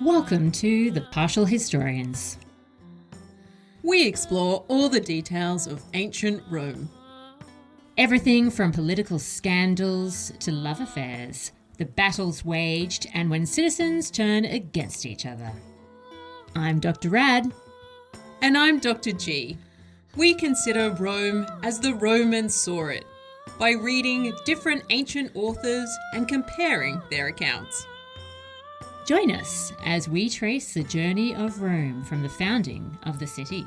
Welcome to The Partial Historians. We explore all the details of ancient Rome. Everything from political scandals to love affairs, the battles waged, and when citizens turn against each other. I'm Dr. Rad. And I'm Dr. G. We consider Rome as the Romans saw it, by reading different ancient authors and comparing their accounts. Join us as we trace the journey of Rome from the founding of the city.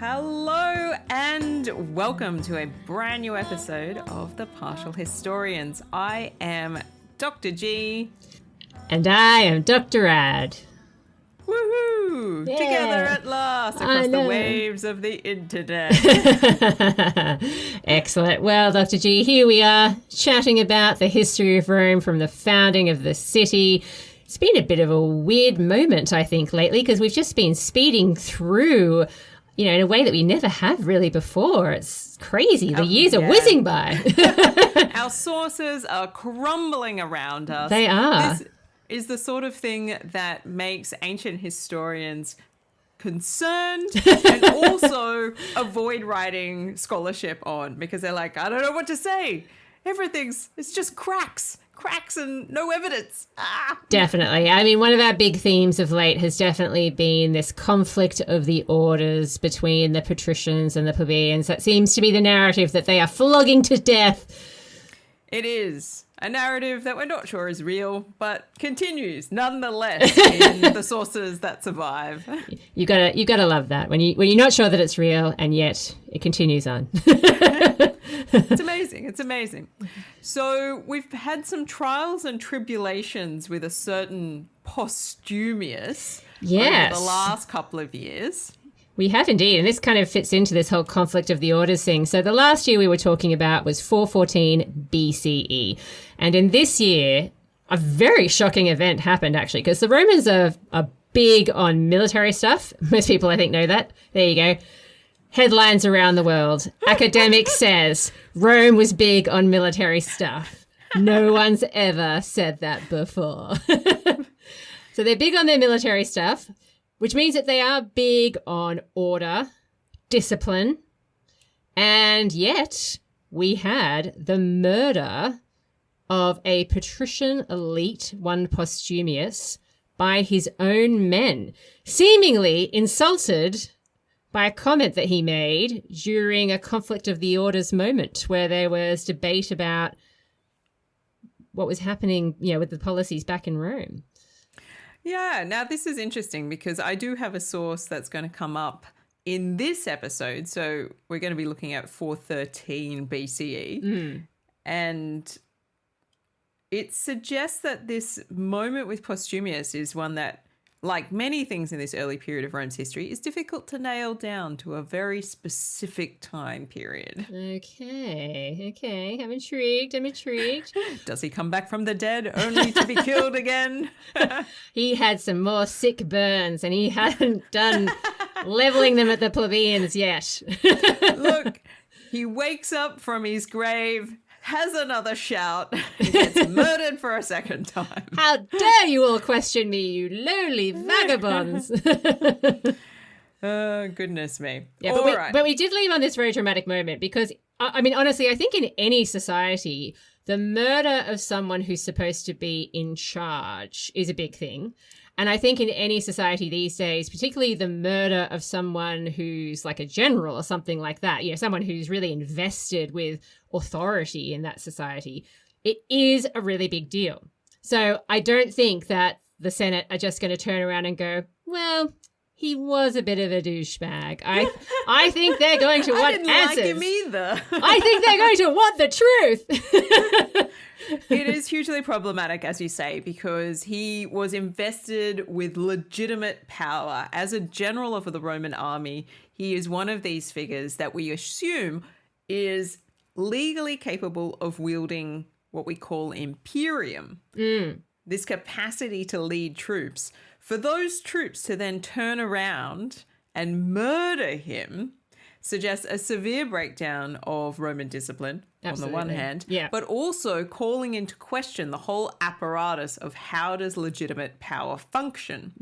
Hello and welcome to a brand new episode of The Partial Historians. I am Dr. G. And I am Dr. Rad. Woohoo! Yeah. Together at last across the waves of the internet. Excellent. Well, Dr. G, here we are chatting about the history of Rome from the founding of the city. It's been a bit of a weird moment, I think, lately, because we've just been speeding through, in a way that we never have really before. It's crazy. The years are whizzing by. Our sources are crumbling around us. They are. This is the sort of thing that makes ancient historians concerned and also avoid writing scholarship on, because they're like, I don't know what to say. It's just cracks and no evidence. Definitely. I mean, one of our big themes of late has definitely been this conflict of the orders between the patricians and the plebeians. That seems to be the narrative that they are flogging to death. It is a narrative that we're not sure is real, but continues nonetheless in the sources that survive. You gotta love that when you're not sure that it's real and yet it continues on. It's amazing. So we've had some trials and tribulations with a certain Postumius over the last couple of years. We have indeed, and this kind of fits into this whole conflict of the orders thing. So the last year we were talking about was 414 BCE. And in this year, a very shocking event happened, actually, because the Romans are big on military stuff. Most people, I think, know that. There you go. Headlines around the world. Academic says Rome was big on military stuff. No one's ever said that before. So they're big on their military stuff, which means that they are big on order, discipline, and yet we had the murder of a patrician elite, one Postumius, by his own men, seemingly insulted by a comment that he made during a conflict of the orders moment where there was debate about what was happening, with the policies back in Rome. Yeah, now this is interesting because I do have a source that's going to come up in this episode. So we're going to be looking at 413 BCE. And it suggests that this moment with Postumius is one that, like many things in this early period of Rome's history, is difficult to nail down to a very specific time period. Okay. I'm intrigued. Does he come back from the dead only to be killed again? He had some more sick burns and he hadn't done leveling them at the plebeians yet. Look, he wakes up from his grave, has another shout, and gets murdered for a second time. How dare you all question me, you lowly vagabonds. Oh, goodness me. Yeah, but we did leave on this very dramatic moment because, honestly, I think in any society, the murder of someone who's supposed to be in charge is a big thing. And I think in any society these days, particularly the murder of someone who's like a general or something like that, someone who's really invested with authority in that society, it is a really big deal. So I don't think that the Senate are just going to turn around and go, well, he was a bit of a douchebag. I think they're going to want answers. I didn't like him either. I think they're going to want the truth. It is hugely problematic, as you say, because he was invested with legitimate power. As a general of the Roman army, he is one of these figures that we assume is legally capable of wielding what we call imperium. This capacity to lead troops. For those troops to then turn around and murder him, suggests a severe breakdown of Roman discipline on the one hand, but also calling into question the whole apparatus of how does legitimate power function.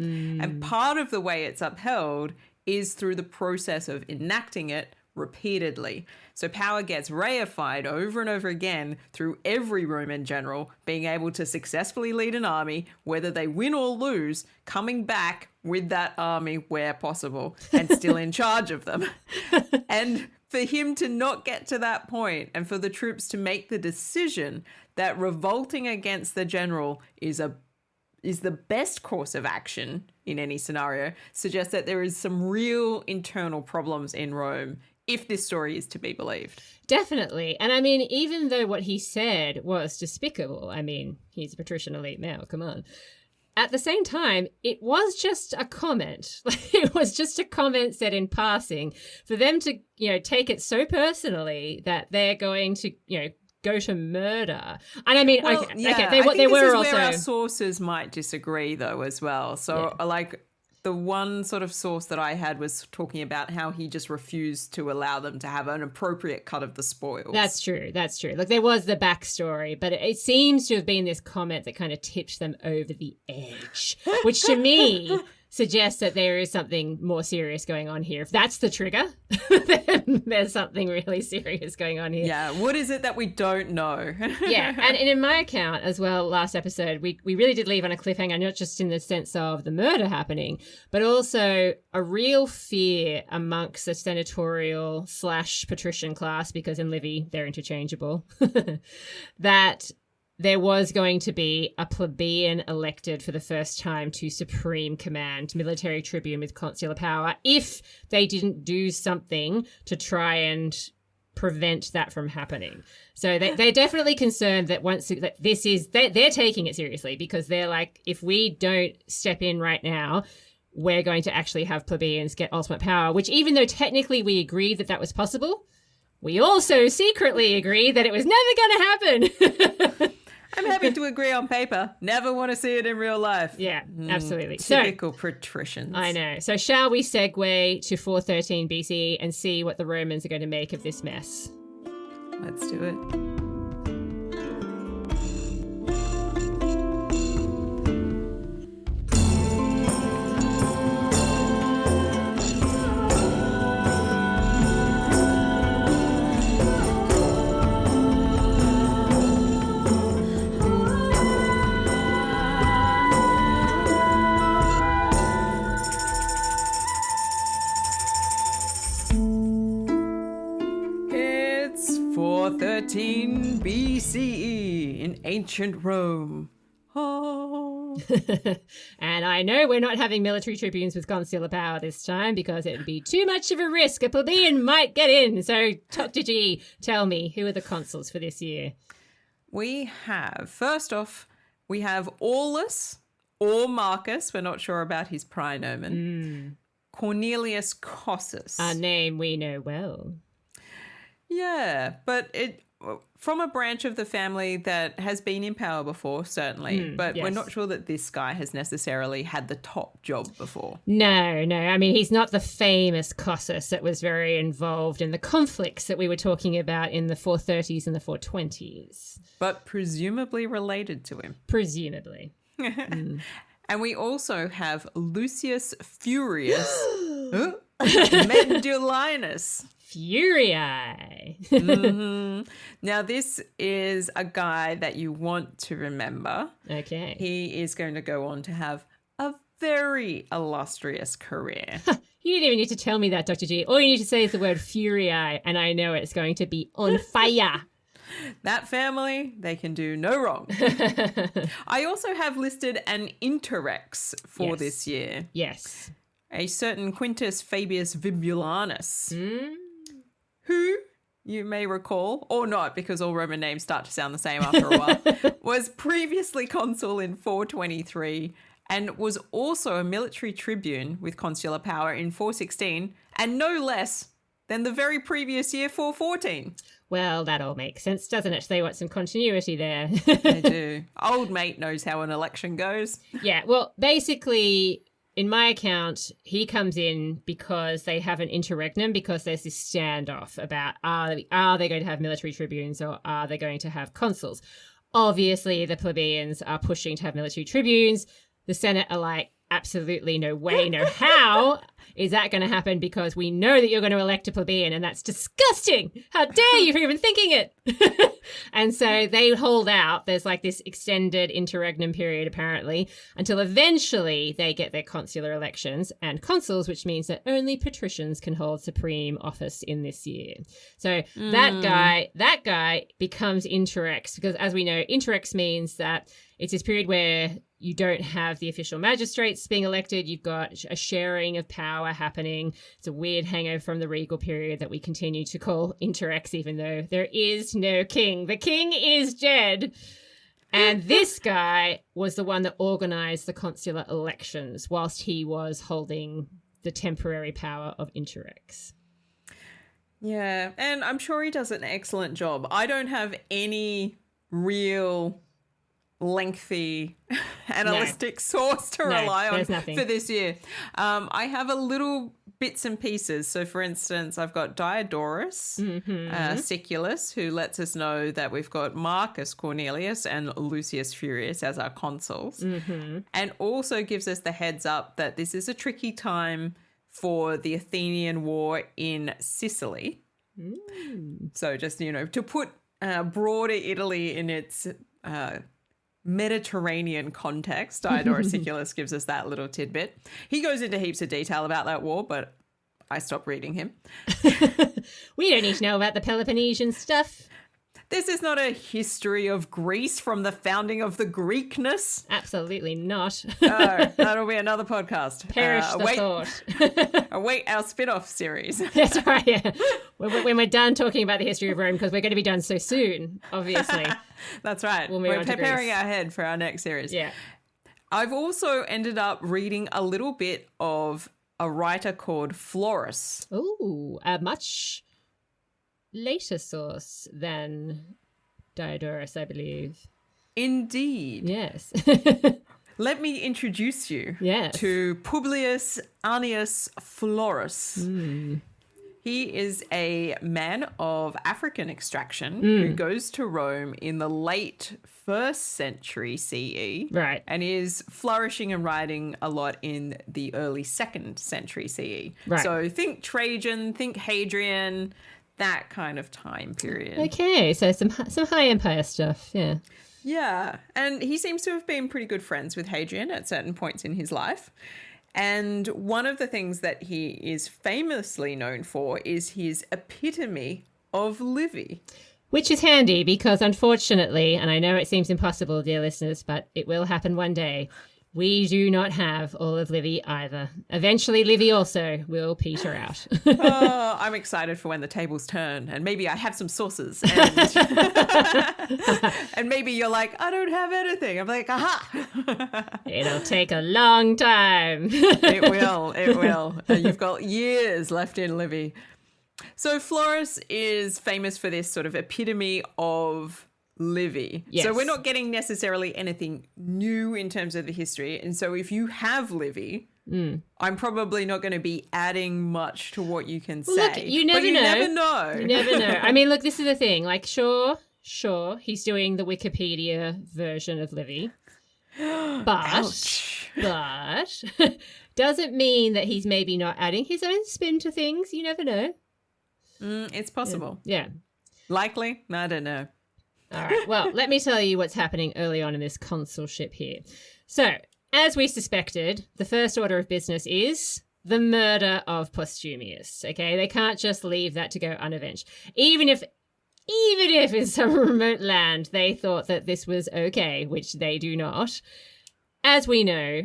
And part of the way it's upheld is through the process of enacting it repeatedly. So power gets reified over and over again through every Roman general being able to successfully lead an army, whether they win or lose, coming back with that army where possible and still in charge of them. And for him to not get to that point and for the troops to make the decision that revolting against the general is the best course of action in any scenario suggests that there is some real internal problems in Rome if this story is to be believed. Definitely. And I mean, even though what he said was despicable, I mean, he's a patrician elite male, come on. At the same time, it was just a comment. It was just a comment said in passing for them to, take it so personally that they're going to, go to murder. And I mean, well, okay, they were also... also... where our sources might disagree, though, as well. So, the one sort of source that I had was talking about how he just refused to allow them to have an appropriate cut of the spoils. That's true. Like, there was the backstory, but it seems to have been this comment that kind of tipped them over the edge, which to me suggests that there is something more serious going on here. If that's the trigger, then there's something really serious going on here. Yeah, what is it that we don't know? Yeah, and in my account as well, last episode, we really did leave on a cliffhanger, not just in the sense of the murder happening, but also a real fear amongst the senatorial / patrician class, because in Livy they're interchangeable, that there was going to be a plebeian elected for the first time to supreme command, military tribune with consular power, if they didn't do something to try and prevent that from happening. So they're definitely concerned that they're taking it seriously, because they're like, if we don't step in right now, we're going to actually have plebeians get ultimate power, which even though technically we agreed that was possible, we also secretly agreed that it was never going to happen. I'm happy to agree on paper. Never want to see it in real life. Yeah, absolutely. Typical patricians. I know. So shall we segue to 413 BCE and see what the Romans are going to make of this mess? Let's do it. It's 413 BCE in ancient Rome. Oh. And I know we're not having military tribunes with consular power this time, because it would be too much of a risk. A plebeian might get in. So, Dr. G, tell me, who are the consuls for this year? First off, we have Aulus or Marcus. We're not sure about his praenomen. Cornelius Cossus. A name we know well. Yeah, but from a branch of the family that has been in power before, certainly. But we're not sure that this guy has necessarily had the top job before. No. I mean, he's not the famous Cossus that was very involved in the conflicts that we were talking about in the 430s and the 420s. But presumably related to him. Presumably. And we also have Lucius Furius Mendulinus. Furii. Now, this is a guy that you want to remember. Okay. He is going to go on to have a very illustrious career. You didn't even need to tell me that, Dr. G. All you need to say is the word Furii, and I know it's going to be on fire. That family, they can do no wrong. I also have listed an interrex for this year. Yes. A certain Quintus Fabius Vibulanus, who, you may recall, or not, because all Roman names start to sound the same after a while, was previously consul in 423 and was also a military tribune with consular power in 416, and no less than the very previous year, 414. Well, that all makes sense, doesn't it? They want some continuity there. They do. Old mate knows how an election goes. Yeah, well, basically, in my account, he comes in because they have an interregnum, because there's this standoff about are they going to have military tribunes or are they going to have consuls? Obviously, the plebeians are pushing to have military tribunes. The Senate are like, absolutely no way, no how is that going to happen, because we know that you're going to elect a plebeian and that's disgusting. How dare you for even thinking it? And so they hold out. There's like this extended interregnum period, apparently, until eventually they get their consular elections and consuls, which means that only patricians can hold supreme office in this year. So that guy becomes interrex, because as we know, interrex means that it's this period where you don't have the official magistrates being elected. You've got a sharing of power happening. It's a weird hangover from the regal period that we continue to call interrex, even though there is no king. The king is dead. And this guy was the one that organized the consular elections whilst he was holding the temporary power of interrex. Yeah, and I'm sure he does an excellent job. I don't have any real lengthy analytic source to rely on for this year. I have a little bits and pieces. So, for instance, I've got Diodorus Siculus, who lets us know that we've got Marcus Cornelius and Lucius Furius as our consuls, and also gives us the heads up that this is a tricky time for the Athenian war in Sicily. So just, to put broader Italy in its Mediterranean context, Diodorus Siculus gives us that little tidbit. He goes into heaps of detail about that war, but I stopped reading him. We don't need to know about the Peloponnesian stuff. This is not a history of Greece from the founding of the Greekness. Absolutely not. Oh, that'll be another podcast. Perish the thought. Await our spin-off series. That's right, yeah. When we're done talking about the history of Rome, because we're going to be done so soon, obviously. That's right. We're preparing our head for our next series. Yeah. I've also ended up reading a little bit of a writer called Florus. Ooh, a much later source than Diodorus, I believe. Indeed. Yes. Let me introduce you to Publius Annius Florus. He is a man of African extraction who goes to Rome in the late 1st century CE. Right. And is flourishing and writing a lot in the early 2nd century CE. Right. So think Trajan, think Hadrian, that kind of time period. Okay, so some high empire stuff, yeah. Yeah, and he seems to have been pretty good friends with Hadrian at certain points in his life. And one of the things that he is famously known for is his epitome of Livy. Which is handy because, unfortunately, and I know it seems impossible, dear listeners, but it will happen one day, we do not have all of Livy either. Eventually, Livy also will peter out. Oh, I'm excited for when the tables turn, and maybe I have some sources. And maybe you're like, I don't have anything. I'm like, aha. It'll take a long time. It will. You've got years left in Livy. So Florus is famous for this sort of epitome of Livy. Yes. So we're not getting necessarily anything new in terms of the history. And so if you have Livy, I'm probably not going to be adding much to what you can say. Look, you never know. You never know. I mean, look, this is the thing. Like, sure, he's doing the Wikipedia version of Livy. But doesn't mean that he's maybe not adding his own spin to things. You never know. It's possible. Yeah. Likely? I don't know. All right. Well, let me tell you what's happening early on in this consulship here. So, as we suspected, the first order of business is the murder of Postumius. Okay, they can't just leave that to go unavenged. Even if in some remote land they thought that this was okay, which they do not. As we know,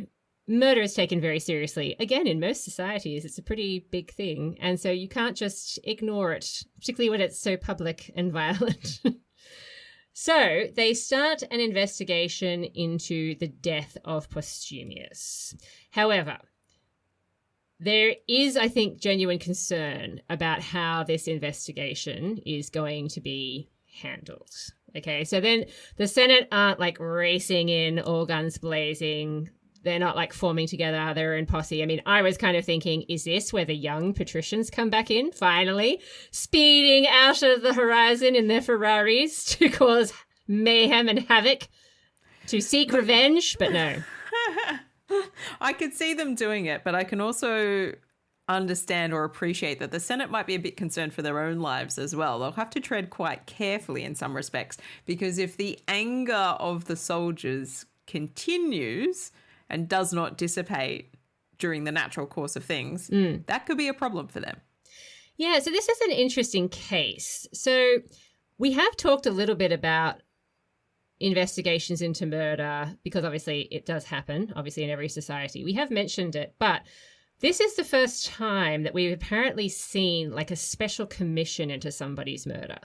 murder is taken very seriously. Again, in most societies, it's a pretty big thing. And so you can't just ignore it, particularly when it's so public and violent. So they start an investigation into the death of Postumius. However, there is, I think, genuine concern about how this investigation is going to be handled. Okay, so then the Senate aren't like racing in, all guns blazing. They're not like forming together their own posse. I mean, I was kind of thinking, is this where the young patricians come back in, finally, speeding out of the horizon in their Ferraris to cause mayhem and havoc, to seek revenge? But no. I could see them doing it, but I can also understand or appreciate that the Senate might be a bit concerned for their own lives as well. They'll have to tread quite carefully in some respects, because if the anger of the soldiers continues and does not dissipate during the natural course of things, that could be a problem for them. Yeah, so this is an interesting case. So we have talked a little bit about investigations into murder, because obviously it does happen, obviously in every society. We have mentioned it, but this is the first time that we've apparently seen like a special commission into somebody's murder.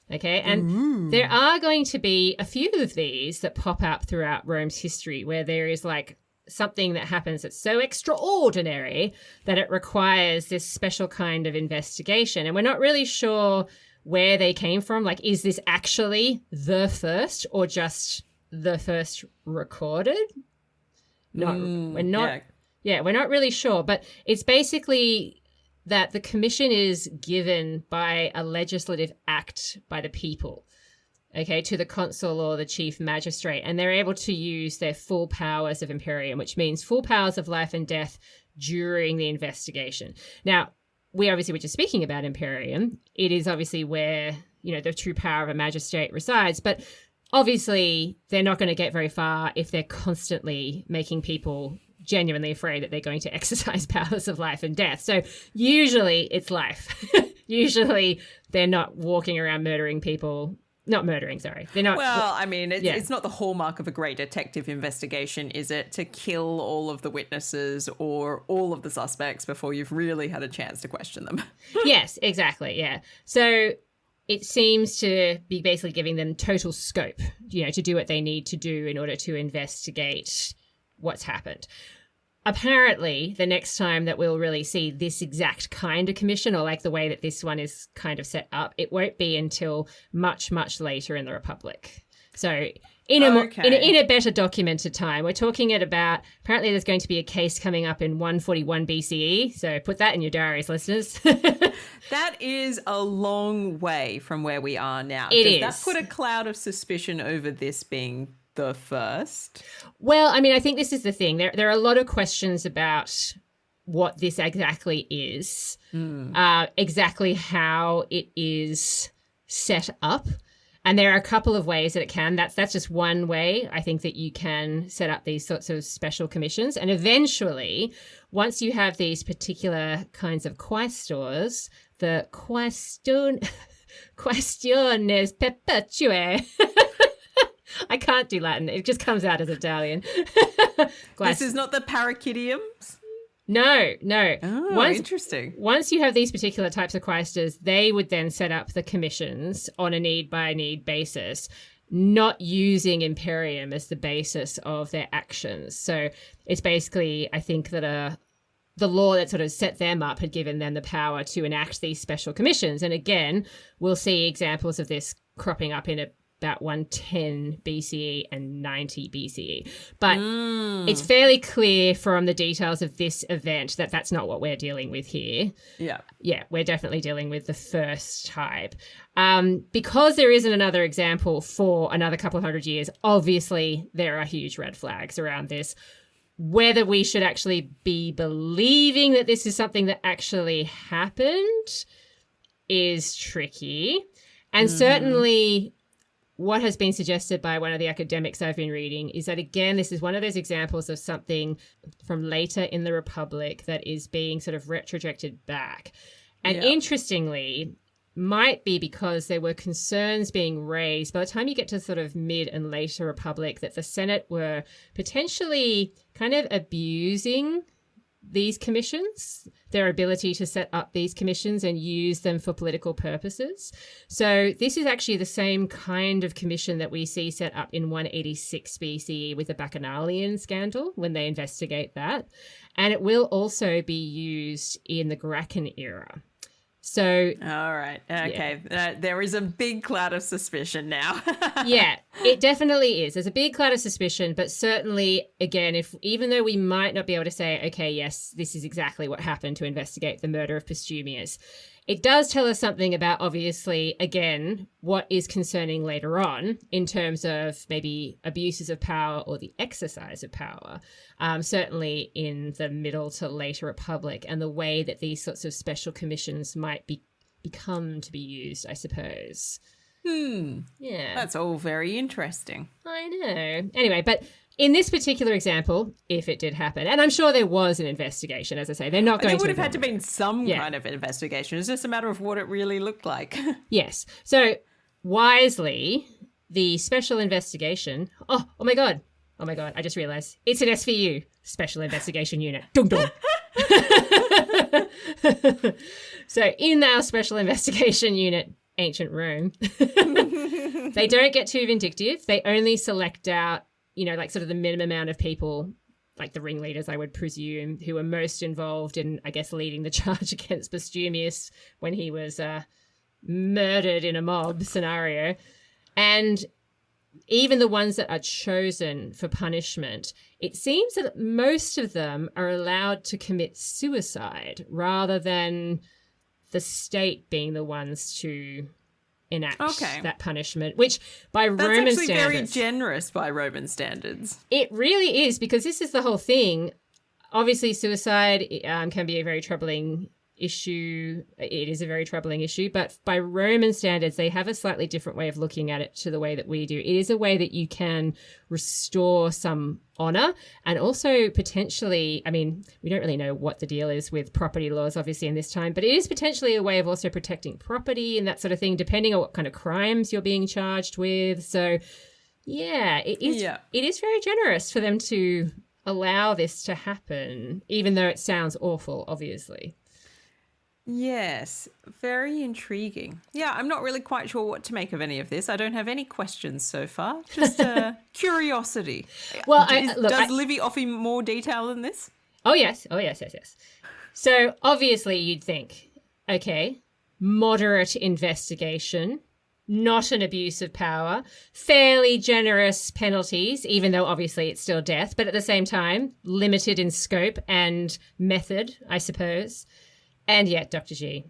Okay, and there are going to be a few of these that pop up throughout Rome's history where there is like something that happens that's so extraordinary that it requires this special kind of investigation. And we're not really sure where they came from. Like, is this actually the first or just the first recorded? We're not really sure. But it's basically that the commission is given by a legislative act by the people, okay, to the consul or the chief magistrate, and they're able to use their full powers of imperium, which means full powers of life and death during the investigation. Now, we obviously were just speaking about imperium. It is obviously where, you know, the true power of a magistrate resides, but obviously they're not going to get very far if they're constantly making people genuinely afraid that they're going to exercise powers of life and death. So usually it's life. Usually they're not walking around murdering people. Not murdering, sorry. They're not. Well, I mean, it's not the hallmark of a great detective investigation, is it? To kill all of the witnesses or all of the suspects before you've really had a chance to question them. Yes, exactly. Yeah. So it seems to be basically giving them total scope, you know, to do what they need to do in order to investigate what's happened. Apparently, the next time that we'll really see this exact kind of commission, or like the way that this one is kind of set up, it won't be until much, much later in the Republic. So in a better documented time, we're talking at about, apparently there's going to be a case coming up in 141 BCE. So put that in your diaries, listeners. That is a long way from where we are now. It is. Does that put a cloud of suspicion over this being the first? Well, I mean, I think this is the thing. There are a lot of questions about what this exactly is, exactly how it is set up. And there are a couple of ways that it can. That's just one way, I think, that you can set up these sorts of special commissions. And eventually, once you have these particular kinds of quaestors, the questiones perpetue. I can't do Latin. It just comes out as Italian. This is not the parakidiums? No. Oh, interesting. Once you have these particular types of quaestors, they would then set up the commissions on a need-by-need basis, not using imperium as the basis of their actions. So it's basically, I think, that the law that sort of set them up had given them the power to enact these special commissions. And again, we'll see examples of this cropping up in about 110 BCE and 90 BCE. But it's fairly clear from the details of this event that that's not what we're dealing with here. Yeah. Yeah, we're definitely dealing with the first type. Because there isn't another example for another couple of hundred years, obviously there are huge red flags around this. Whether we should actually be believing that this is something that actually happened is tricky. And certainly what has been suggested by one of the academics I've been reading is that, again, this is one of those examples of something from later in the Republic that is being sort of retrojected back. And interestingly, might be because there were concerns being raised by the time you get to sort of mid and later Republic that the Senate were potentially kind of abusing these commissions, their ability to set up these commissions and use them for political purposes. So this is actually the same kind of commission that we see set up in 186 BCE with the Bacchanalian scandal when they investigate that. And it will also be used in the Gracchus era. So, all right. Okay. There is a big cloud of suspicion now. Yeah. It definitely is. There's a big cloud of suspicion, but certainly, again, even though we might not be able to say, okay, yes, this is exactly what happened to investigate the murder of Postumius, it does tell us something about, obviously, again, what is concerning later on in terms of maybe abuses of power or the exercise of power, certainly in the middle to later Republic, and the way that these sorts of special commissions might become to be used, I suppose. Yeah. That's all very interesting. I know. Anyway, but in this particular example, if it did happen, and I'm sure there was an investigation, as I say, they're not going to... There would have had to been some kind of investigation. It's just a matter of what it really looked like. Yes. So, wisely, the special investigation... Oh my God. I just realised. It's an SVU, Special Investigation Unit. Dum dum. So, in our Special Investigation Unit, Ancient Rome, they don't get too vindictive. They only select out, like sort of the minimum amount of people, like the ringleaders, I would presume, who are most involved in, I guess, leading the charge against Postumius when he was murdered in a mob scenario. And even the ones that are chosen for punishment, it seems that most of them are allowed to commit suicide rather than the state being the ones to enact that punishment, which by Roman standards... That's actually very generous by Roman standards. It really is, because this is the whole thing. Obviously, suicide can be a very troubling issue. It is a very troubling issue, but by Roman standards, they have a slightly different way of looking at it to the way that we do. It is a way that you can restore some honor, and also potentially, I mean, we don't really know what the deal is with property laws, obviously, in this time, but it is potentially a way of also protecting property and that sort of thing, depending on what kind of crimes you're being charged with. So, yeah, it is very generous for them to allow this to happen, even though it sounds awful, obviously. Yes, very intriguing. Yeah, I'm not really quite sure what to make of any of this. I don't have any questions so far, just curiosity. Well, does Livy offer more detail than this? Oh, yes. So obviously you'd think, okay, moderate investigation, not an abuse of power, fairly generous penalties, even though obviously it's still death, but at the same time, limited in scope and method, I suppose. And yet, Dr. G,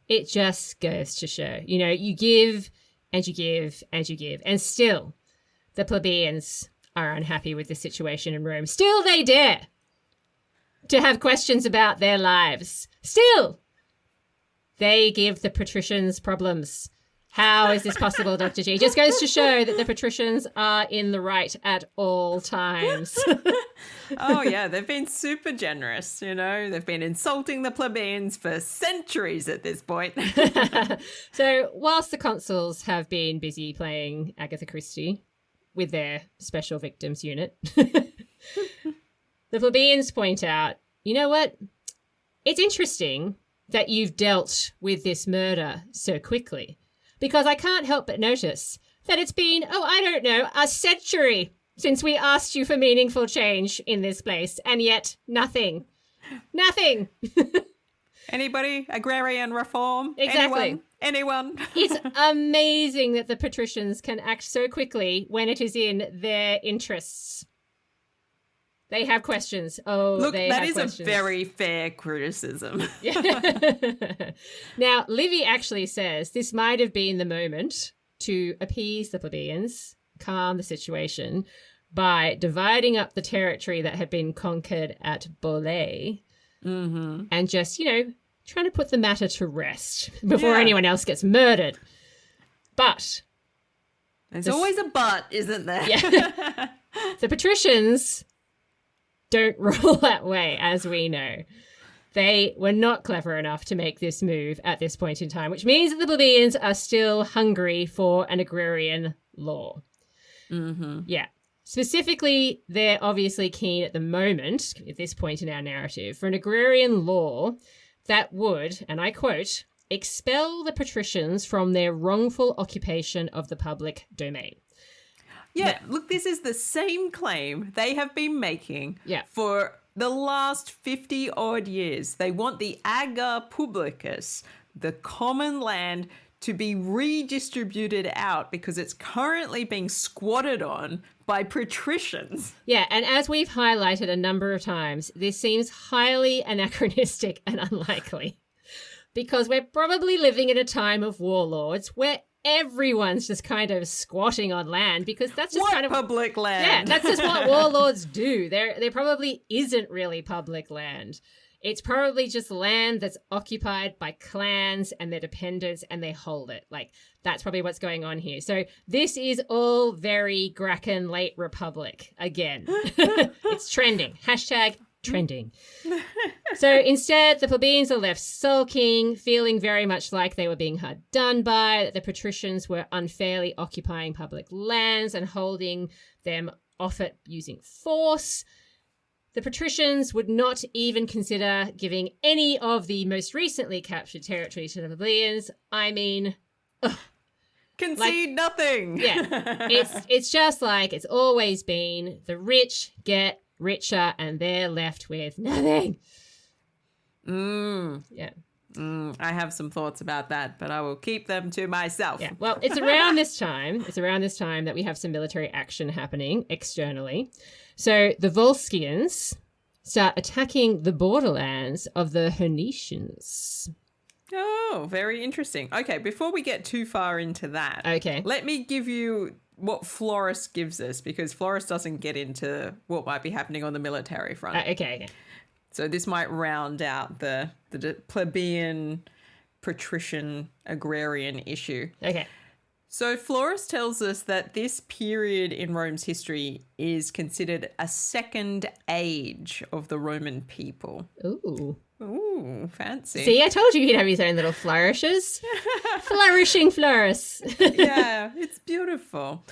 it just goes to show, you give and you give and you give. And still, the plebeians are unhappy with the situation in Rome. Still, they dare to have questions about their lives. Still, they give the patricians problems. How is this possible, Dr. G? It just goes to show that the patricians are in the right at all times. Oh, yeah, they've been super generous, They've been insulting the plebeians for centuries at this point. So whilst the consuls have been busy playing Agatha Christie with their special victims unit, the plebeians point out, you know what? It's interesting that you've dealt with this murder so quickly, because I can't help but notice that it's been, a century since we asked you for meaningful change in this place, and yet nothing. Anybody? Agrarian Reform? Exactly. Anyone? It's amazing that the patricians can act so quickly when it is in their interests. They have questions. Look, that is questions. A very fair criticism. Now, Livy actually says this might have been the moment to appease the plebeians, calm the situation, by dividing up the territory that had been conquered at Bolais, and just, trying to put the matter to rest before anyone else gets murdered. But there's always a but, isn't there? Yeah. The patricians don't roll that way, as we know. They were not clever enough to make this move at this point in time, which means that the plebeians are still hungry for an agrarian law. Yeah. Specifically, they're obviously keen at the moment, at this point in our narrative, for an agrarian law that would, and I quote, expel the patricians from their wrongful occupation of the public domain. Yeah, look, this is the same claim they have been making for the last 50 odd years. They want the ager publicus, the common land, to be redistributed out because it's currently being squatted on by patricians. Yeah, and as we've highlighted a number of times, this seems highly anachronistic and unlikely because we're probably living in a time of warlords where everyone's just kind of squatting on land because that's just kind of public land. Yeah, that's just what warlords do. There probably isn't really public land. It's probably just land that's occupied by clans and their dependents and they hold it. Like, that's probably what's going on here. So this is all very Gracken late republic again. It's trending. Hashtag trending. So instead, the plebeians are left sulking, feeling very much like they were being hard done by, that the patricians were unfairly occupying public lands and holding them off it using force. The patricians would not even consider giving any of the most recently captured territory to the plebeians. I mean, concede nothing. Yeah, it's just like it's always been. The rich get richer and they're left with nothing. Yeah. I have some thoughts about that, but I will keep them to myself. Yeah. Well, it's around this time that we have some military action happening externally. So the Volscians start attacking the borderlands of the Hernicians. Oh, very interesting. Okay, before we get too far into that, let me give you what Florus gives us, because Florus doesn't get into what might be happening on the military front. Okay. So this might round out the plebeian, patrician, agrarian issue. Okay. So Florus tells us that this period in Rome's history is considered a second age of the Roman people. Ooh, fancy. See, I told you he'd have his own little flourishes. Flourishing Florus. Yeah, it's beautiful.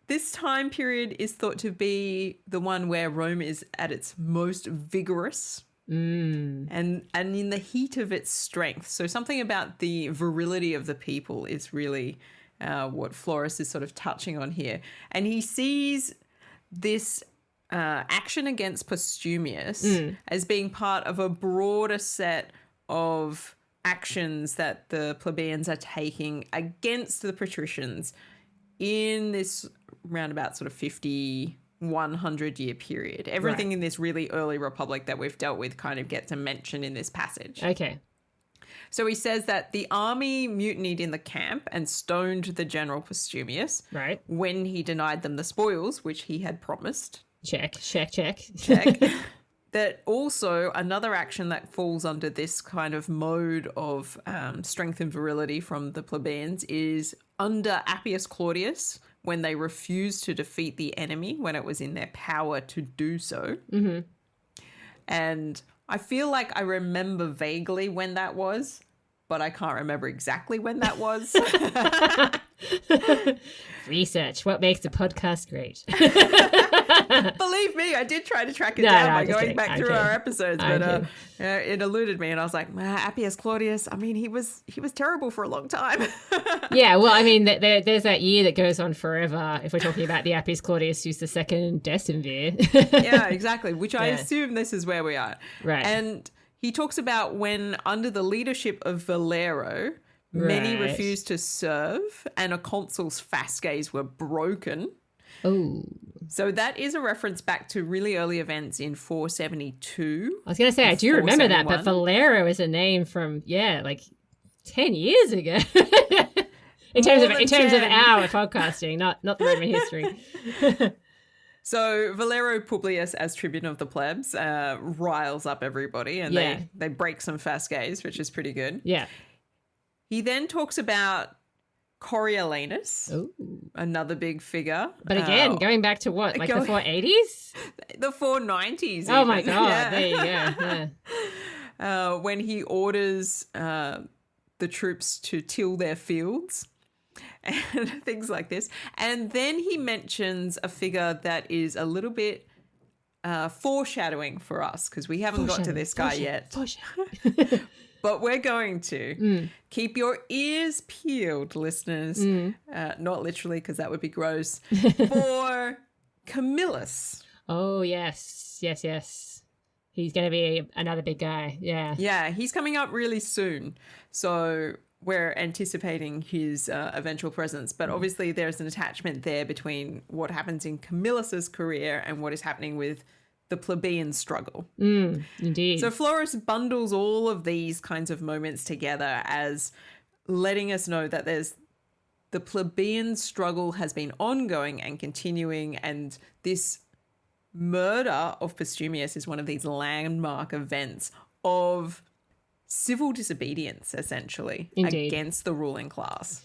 This time period is thought to be the one where Rome is at its most vigorous and in the heat of its strength. So something about the virility of the people is really what Florus is sort of touching on here. And he sees this action against Postumius as being part of a broader set of actions that the plebeians are taking against the patricians in this roundabout sort of 100 year period. Everything in this really early republic that we've dealt with kind of gets a mention in this passage. Okay. So he says that the army mutinied in the camp and stoned the general Postumius when he denied them the spoils, which he had promised. Check. That also another action that falls under this kind of mode of strength and virility from the plebeians is under Appius Claudius, when they refused to defeat the enemy when it was in their power to do so. Mm-hmm. And I feel like I remember vaguely when that was, but I can't remember exactly when that was. Research. What makes a podcast great? Believe me, I did try to track it down by going back through our episodes, but it eluded me, and I was like, Appius Claudius, I mean, he was terrible for a long time. Yeah, well, I mean, there's that year that goes on forever if we're talking about the Appius Claudius who's the second decemvir. Yeah, exactly, which I assume this is where we are. Right. And he talks about when, under the leadership of Valero, many refused to serve and a consul's fasces were broken. Oh. So that is a reference back to really early events in 472. I was going to say, I do remember that, but Valero is a name from, like 10 years ago. in terms of our podcasting, not the Roman history. So Valero Publius, as tribune of the plebs, riles up everybody and they break some fasces, which is pretty good. Yeah. He then talks about Coriolanus, another big figure. But again, going back to what, like the 480s? The 490s. Oh, my God. There you go. When he orders the troops to till their fields and things like this. And then he mentions a figure that is a little bit foreshadowing for us, because we haven't got to this guy yet. But we're going to keep your ears peeled, listeners. Not literally, because that would be gross. For Camillus. Oh, yes. He's going to be another big guy. Yeah. Yeah, he's coming up really soon. So we're anticipating his eventual presence. But obviously there's an attachment there between what happens in Camillus's career and what is happening with the plebeian struggle. Indeed. So Florus bundles all of these kinds of moments together as letting us know that the plebeian struggle has been ongoing and continuing, and this murder of Postumius is one of these landmark events of civil disobedience, essentially, Indeed. against the ruling class.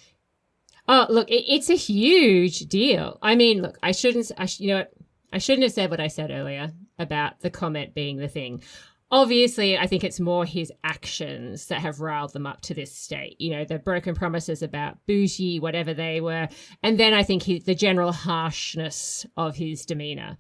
Oh, look, it's a huge deal. I mean, look, I shouldn't have said what I said earlier about the comment being the thing. Obviously, I think it's more his actions that have riled them up to this state. You know, the broken promises about bougie, whatever they were. And then I think the general harshness of his demeanor.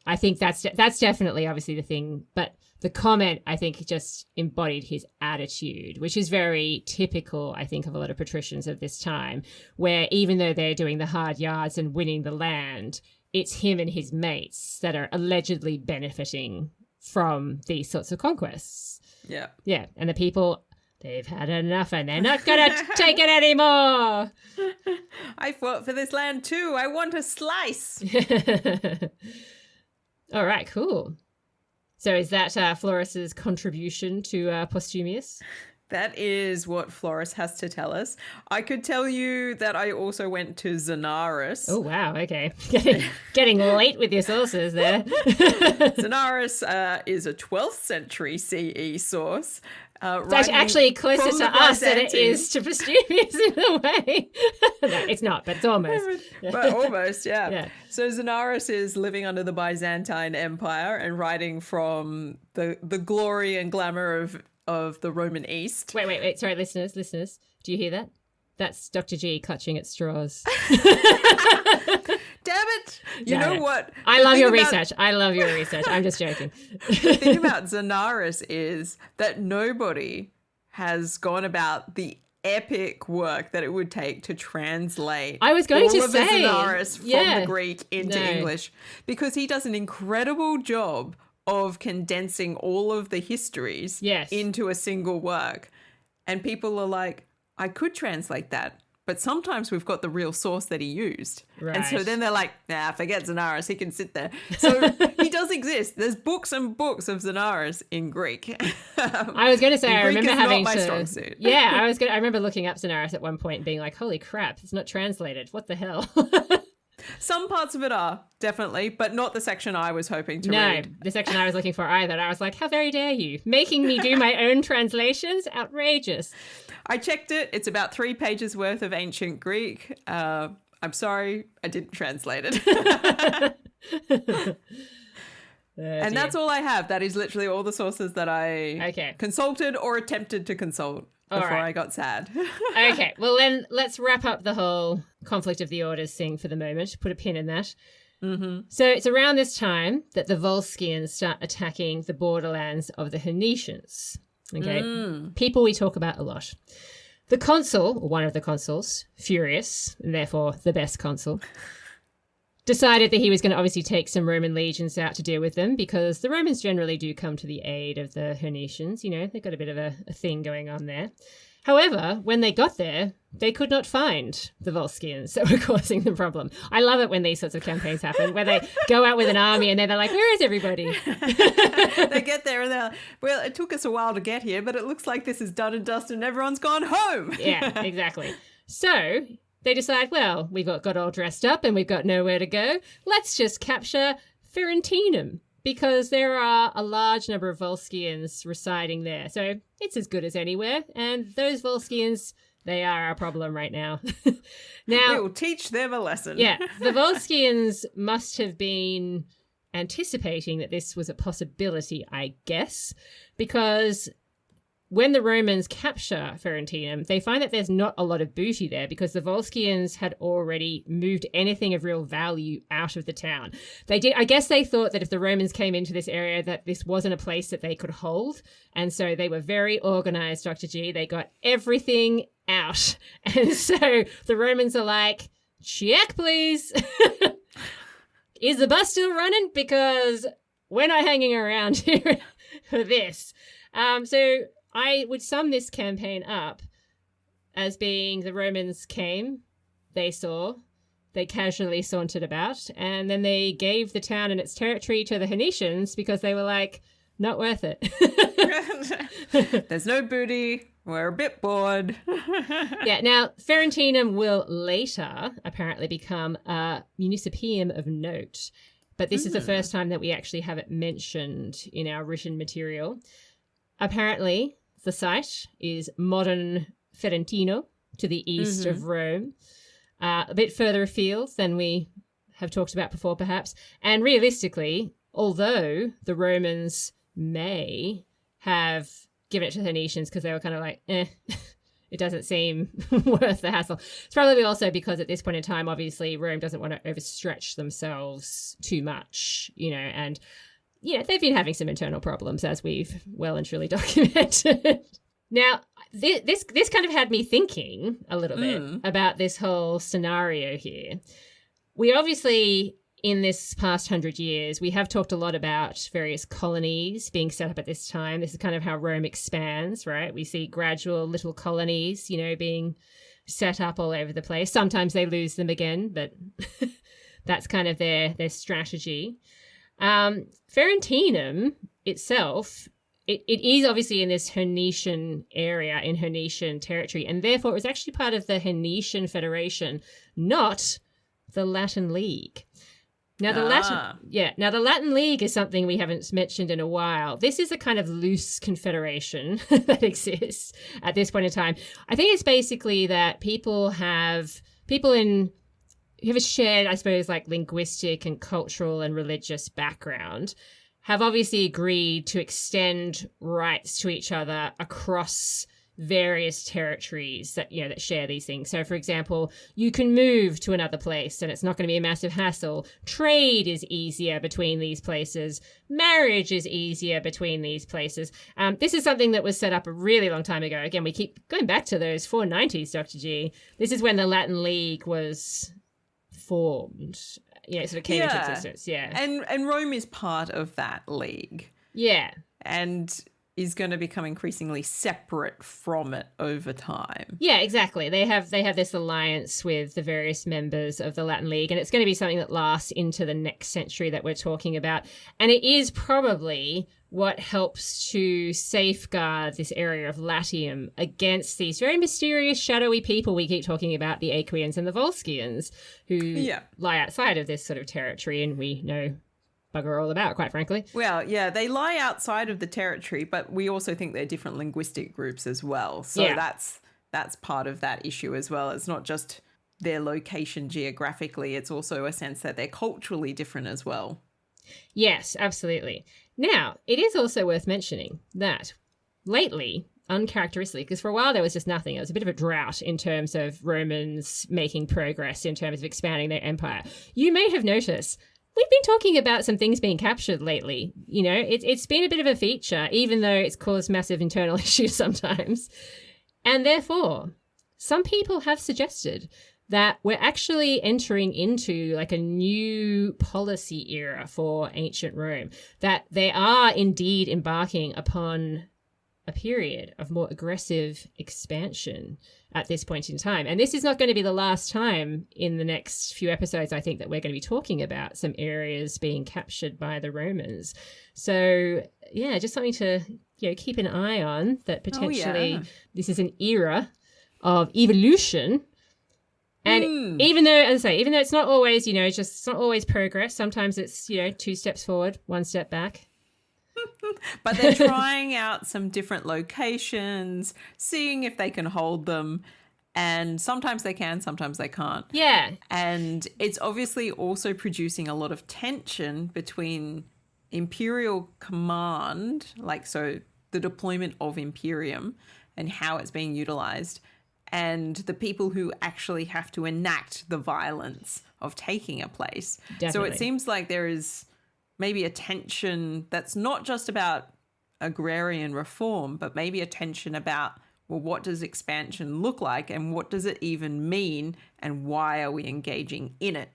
I think that's definitely obviously the thing. But the comment, I think, just embodied his attitude, which is very typical, I think, of a lot of patricians of this time, where even though they're doing the hard yards and winning the land, it's him and his mates that are allegedly benefiting from these sorts of conquests. Yeah. Yeah. And the people, they've had enough and they're not going to take it anymore. I fought for this land too. I want a slice. All right, cool. So is that Florus's contribution to Postumius? That is what Florus has to tell us. I could tell you that I also went to Xenaris. Oh, wow. Okay. Getting late with your sources there. Xenaris is a 12th century CE source. It's actually closer to us than it is to Postumius in a way. No, it's not, but it's almost. But almost, yeah. So Xenaris is living under the Byzantine Empire and writing from the glory and glamour of the Roman East. Wait. Sorry, listeners. Do you hear that? That's Dr. G clutching at straws. Damn it. You know what? I love your research. I'm just joking. The thing about Xenaris is that nobody has gone about the epic work that it would take to translate I was going all to of say, Xenaris from the Greek into English, because he does an incredible job of condensing all of the histories into a single work. And people are like, I could translate that, but sometimes we've got the real source that he used. Right. And so then they're like, nah, forget Xenaris, he can sit there. So he does exist. There's books and books of Xenaris in Greek. I was going to say, I remember having not my strong suit. Yeah, I remember looking up Xenaris at one point and being like, holy crap, it's not translated. What the hell? Some parts of it are, definitely, but not the section I was hoping to read. No, the section I was looking for either. I was like, how very dare you? Making me do my own translations? Outrageous. I checked it. It's about 3 pages worth of ancient Greek. I'm sorry, I didn't translate it. And that's all I have. That is literally all the sources that I consulted or attempted to consult before I got sad. Okay, well then let's wrap up the whole conflict of the orders thing for the moment. Put a pin in that. Mm-hmm. So it's around this time that the Volscians start attacking the borderlands of the Hernicians. Okay, people we talk about a lot. The consul, or one of the consuls, furious, and therefore the best consul, decided that he was going to obviously take some Roman legions out to deal with them, because the Romans generally do come to the aid of the Hernicians. You know, they've got a bit of a thing going on there. However, when they got there, they could not find the Volscians that were causing the problem. I love it when these sorts of campaigns happen, where they go out with an army and then they're like, where is everybody? They get there and they're like, well, it took us a while to get here, but it looks like this is done and dusted and everyone's gone home. Yeah, exactly. So they decide, well, we've got all dressed up and we've got nowhere to go. Let's just capture Ferentinum, because there are a large number of Volscians residing there. So it's as good as anywhere. And those Volscians, they are our problem right now. Now, we will teach them a lesson. Yeah, the Volscians must have been anticipating that this was a possibility, I guess, because when the Romans capture Ferentinum, they find that there's not a lot of booty there, because the Volscians had already moved anything of real value out of the town. I guess they thought that if the Romans came into this area, that this wasn't a place that they could hold. And so they were very organized, Dr. G. They got everything out. And so the Romans are like, check, please. Is the bus still running? Because we're not hanging around here for this. So I would sum this campaign up as being the Romans came, they saw, they casually sauntered about, and then they gave the town and its territory to the Hernicians because they were like, not worth it. There's no booty. We're a bit bored. Yeah, now, Ferentinum will later apparently become a municipium of note, but this is the first time that we actually have it mentioned in our written material. Apparently, the site is modern Ferentino to the east of Rome, a bit further afield than we have talked about before, perhaps. And realistically, although the Romans may have given it to the Hernicians because they were kind of like, it doesn't seem worth the hassle. It's probably also because at this point in time, obviously, Rome doesn't want to overstretch themselves too much, and, they've been having some internal problems, as we've well and truly documented. Now, this kind of had me thinking a little bit about this whole scenario here. We obviously, in this past 100 years, we have talked a lot about various colonies being set up at this time. This is kind of how Rome expands, right? We see gradual little colonies, being set up all over the place. Sometimes they lose them again, but that's kind of their strategy. Ferentinum itself, it is obviously in this Hernician area, in Hernician territory, and therefore it was actually part of the Hernician Federation, not the Latin League. Now the Latin League is something we haven't mentioned in a while. This is a kind of loose confederation that exists at this point in time. I think it's basically that people who have a shared, I suppose, like linguistic and cultural and religious background have obviously agreed to extend rights to each other across various territories that share these things. So, for example, you can move to another place and it's not going to be a massive hassle. Trade is easier between these places. Marriage is easier between these places. This is something that was set up a really long time ago. Again, we keep going back to those 490s, Dr. G. This is when the Latin League was formed. Sort of came into existence. Yeah. And Rome is part of that league. Yeah. And is going to become increasingly separate from it over time. Yeah, exactly. They have this alliance with the various members of the Latin League, and it's going to be something that lasts into the next century that we're talking about. And it is probably what helps to safeguard this area of Latium against these very mysterious, shadowy people we keep talking about, the Aequians and the Volscians, who lie outside of this sort of territory, and we know bugger all about, quite frankly. Well, yeah, they lie outside of the territory, but we also think they're different linguistic groups as well. So that's part of that issue as well. It's not just their location geographically, it's also a sense that they're culturally different as well. Yes, absolutely. Now, it is also worth mentioning that lately, uncharacteristically, because for a while there was just nothing. It was a bit of a drought in terms of Romans making progress in terms of expanding their empire. You may have noticed we've been talking about some things being captured lately. It's been a bit of a feature, even though it's caused massive internal issues sometimes. And therefore, some people have suggested that we're actually entering into like a new policy era for ancient Rome, that they are indeed embarking upon a period of more aggressive expansion at this point in time. And this is not going to be the last time in the next few episodes, I think, that we're going to be talking about some areas being captured by the Romans. So, yeah, just something to keep an eye on, that potentially this is an era of evolution. And even though it's not always, it's not always progress. Sometimes it's, 2 steps forward, 1 step back. But they're trying out some different locations, seeing if they can hold them. And sometimes they can, sometimes they can't. Yeah. And it's obviously also producing a lot of tension between imperial command, so the deployment of Imperium and how it's being utilized, and the people who actually have to enact the violence of taking a place. Definitely. So it seems like there is maybe a tension that's not just about agrarian reform, but maybe a tension about, well, what does expansion look like and what does it even mean and why are we engaging in it?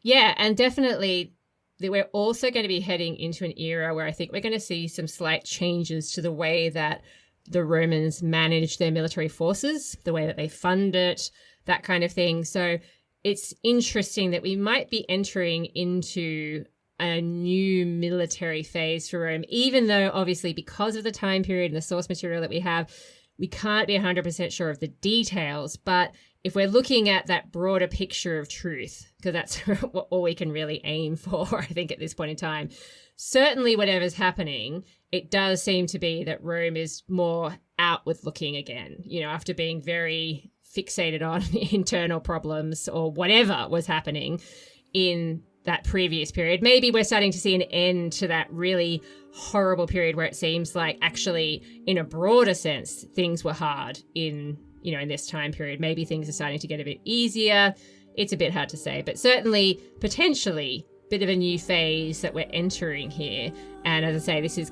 Yeah, and definitely we're also going to be heading into an era where I think we're going to see some slight changes to the way that the Romans managed their military forces, the way that they fund it, that kind of thing. So it's interesting that we might be entering into a new military phase for Rome, even though obviously because of the time period and the source material that we have, we can't be 100% sure of the details. But if we're looking at that broader picture of truth, because that's all we can really aim for, I think, at this point in time, certainly whatever's happening, it does seem to be that Rome is more outward looking again, after being very fixated on internal problems or whatever was happening in that previous period. Maybe we're starting to see an end to that really horrible period where it seems like actually in a broader sense, things were hard in this time period. Maybe things are starting to get a bit easier. It's a bit hard to say, but certainly potentially a bit of a new phase that we're entering here. And as I say, this is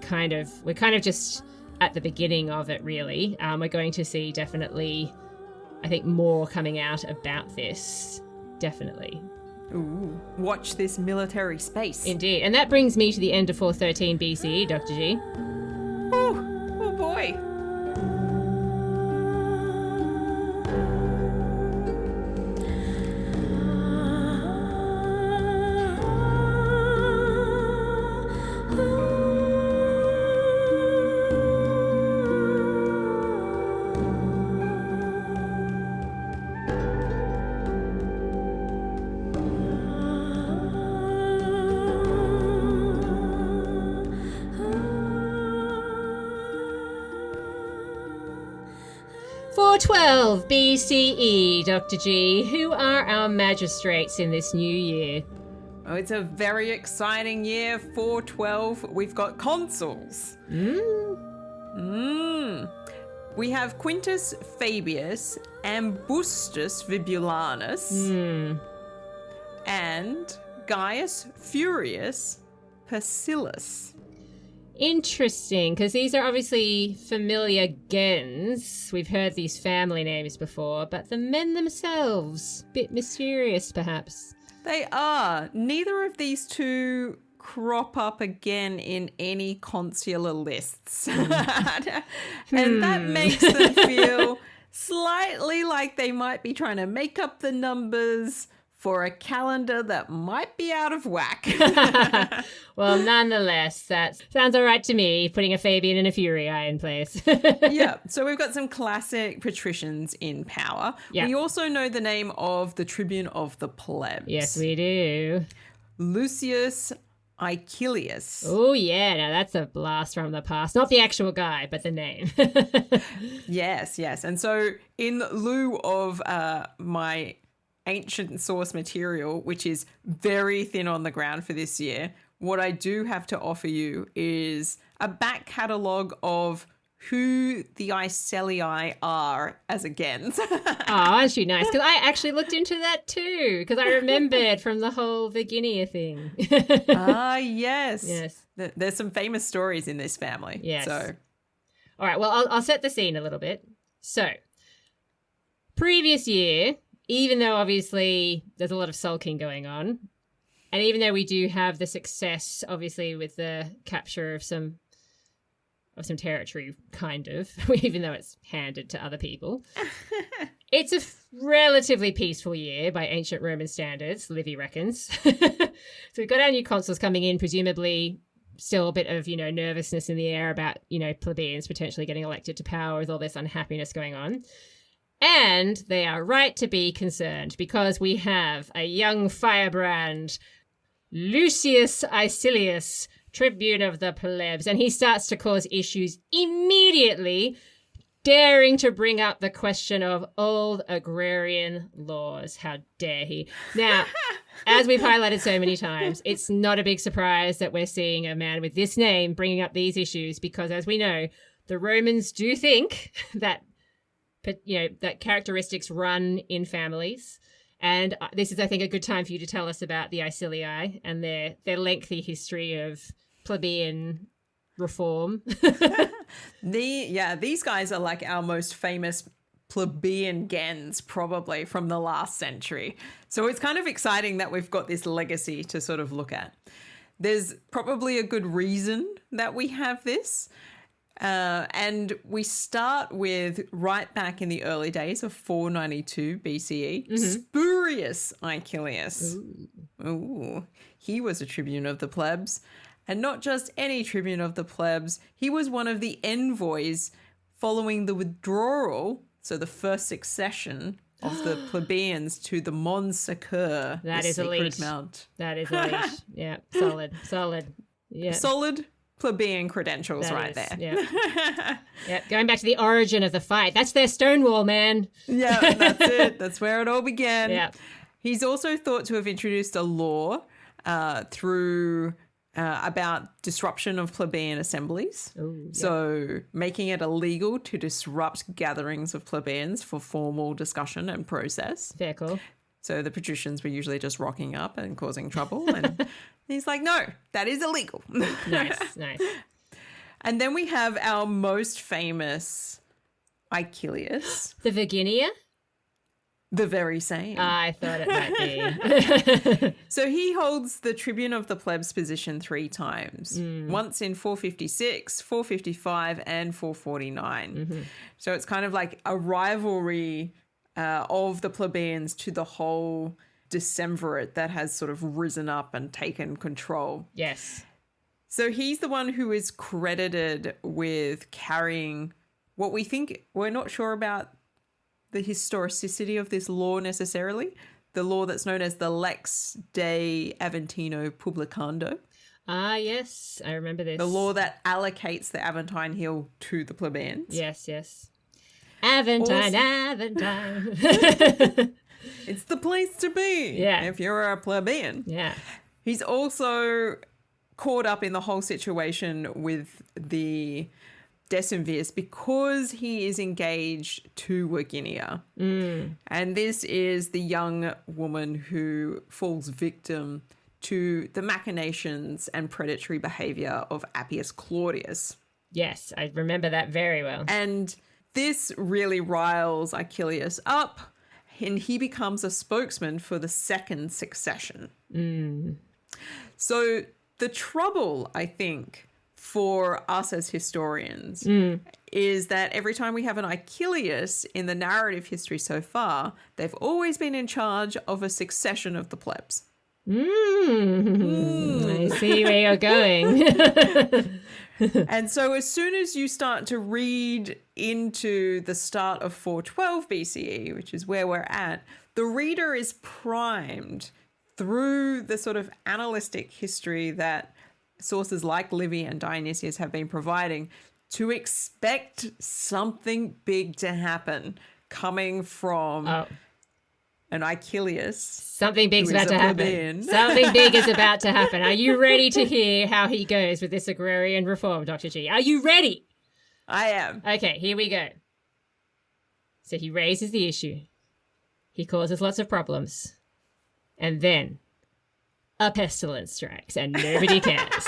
we're kind of just at the beginning of it, really. We're going to see definitely, I think, more coming out about this. Definitely. Ooh, watch this military space. Indeed. And that brings me to the end of 413 BCE, Dr. G. Oh boy. For 12 BCE, Dr. G, who are our magistrates in this new year? Oh, it's a very exciting year. 412. We've got consuls. We have Quintus Fabius, Ambustus Vibulanus, and Gaius Furius Persilis. Interesting, because these are obviously familiar gens. We've heard these family names before, but the men themselves, bit mysterious perhaps. They are. Neither of these two crop up again in any consular lists. And that makes them feel slightly like they might be trying to make up the numbers for a calendar that might be out of whack. Well, nonetheless, that sounds all right to me, putting a Fabian and a Furii in place. Yeah, so we've got some classic patricians in power. Yep. We also know the name of the tribune of the plebs. Yes, we do. Lucius Icilius. Oh, yeah, now that's a blast from the past. Not the actual guy, but the name. Yes. And so in lieu of my ancient source material, which is very thin on the ground for this year, what I do have to offer you is a back catalogue of who the Icilii are as a gens. Oh, aren't you nice? Because I actually looked into that too, because I remembered from the whole Virginia thing. Yes. Yes. There's some famous stories in this family. Yes. So, all right, well, I'll set the scene a little bit. So, previous year, even though obviously there's a lot of sulking going on, and even though we do have the success, obviously, with the capture of some territory, kind of, even though it's handed to other people, it's a relatively peaceful year by ancient Roman standards, Livy reckons. So we've got our new consuls coming in, presumably still a bit of, nervousness in the air about, plebeians potentially getting elected to power with all this unhappiness going on. And they are right to be concerned because we have a young firebrand, Lucius Icilius, tribune of the plebs, and he starts to cause issues immediately, daring to bring up the question of old agrarian laws. How dare he? Now, as we've highlighted so many times, it's not a big surprise that we're seeing a man with this name bringing up these issues because, as we know, the Romans do think that that characteristics run in families. And this is, I think, a good time for you to tell us about the Icilii and their lengthy history of plebeian reform. These guys are like our most famous plebeian gens probably from the last century. So it's kind of exciting that we've got this legacy to sort of look at. There's probably a good reason that we have this. And we start with right back in the early days of 492 BCE, Spurious Icilius. Ooh. He was a tribune of the plebs. And not just any tribune of the plebs, he was one of the envoys following the withdrawal, so the first succession of the plebeians to the Mons Sacer. That is elite. Mount. That is elite. Yeah, solid. Yeah. Solid plebeian credentials there. Yeah. Yeah. Going back to the origin of the fight. That's their Stonewall, man. Yeah, that's it. That's where it all began. Yeah. He's also thought to have introduced a law through about disruption of plebeian assemblies. Ooh, yeah. So making it illegal to disrupt gatherings of plebeians for formal discussion and process. Fair call. So the patricians were usually just rocking up and causing trouble. And he's like, no, that is illegal. Nice. And then we have our most famous Icilius. The Virginia? The very same. I thought it might be. So he holds the tribune of the plebs position 3 times. Once in 456, 455, and 449. So it's kind of like a rivalry of the plebeians to the whole decemvirate that has sort of risen up and taken control. Yes. So he's the one who is credited with carrying what we think, we're not sure about the historicity of this law necessarily, the law that's known as the Lex de Aventino Publicando. Ah, yes, I remember this. The law that allocates the Aventine Hill to the plebeians. Yes. Aventine. It's the place to be if you're a plebeian. Yeah. He's also caught up in the whole situation with the decemvirs because he is engaged to Virginia. And this is the young woman who falls victim to the machinations and predatory behavior of Appius Claudius. Yes, I remember that very well. And this really riles Icilius up, and he becomes a spokesman for the second succession. So the trouble, I think, for us as historians is that every time we have an Icilius in the narrative history so far, they've always been in charge of a succession of the plebs. I see where you're going. And so as soon as you start to read into the start of 412 BCE, which is where we're at, the reader is primed through the sort of analytic history that sources like Livy and Dionysius have been providing to expect something big to happen coming from an Icilius. Something big's about to happen. Something big is about to happen. Are you ready to hear how he goes with this agrarian reform, Dr. G? Are you ready? I am. Okay, here we go. So he raises the issue. He causes lots of problems. And then a pestilence strikes and nobody cares.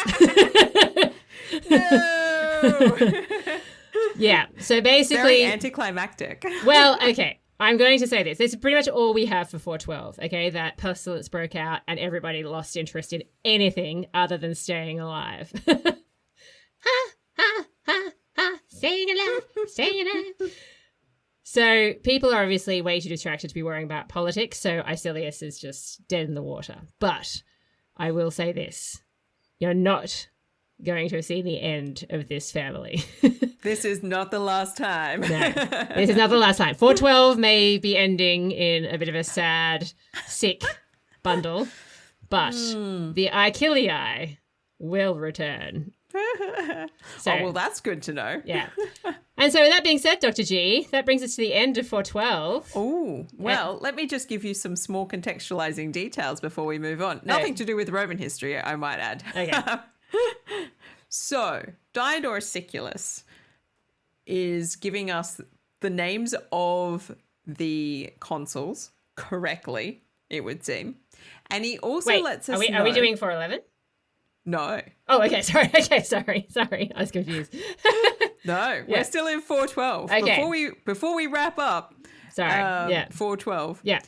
No! Yeah, so basically... Very anticlimactic. Well, okay, I'm going to say this. This is pretty much all we have for 412, okay? That pestilence broke out and everybody lost interest in anything other than staying alive. Staying alive. So people are obviously way too distracted to be worrying about politics, so Icilius is just dead in the water. But I will say this. You're not going to see the end of this family. This is not the last time. No, this is not the last time. 412 may be ending in a bit of a sad, sick bundle, but the Icilii will return. So, well, that's good to know. Yeah. And so with that being said, Dr. G, that brings us to the end of 412. Oh, well, let me just give you some small contextualizing details before we move on. Nothing to do with Roman history, I might add. Okay. So, Diodorus Siculus is giving us the names of the consuls correctly, it would seem. And he also lets us know... Are we doing 411? No. Oh, okay, sorry. Okay, sorry. I was confused. No, we're still in 412. Okay. Before we wrap up, 412. Yeah.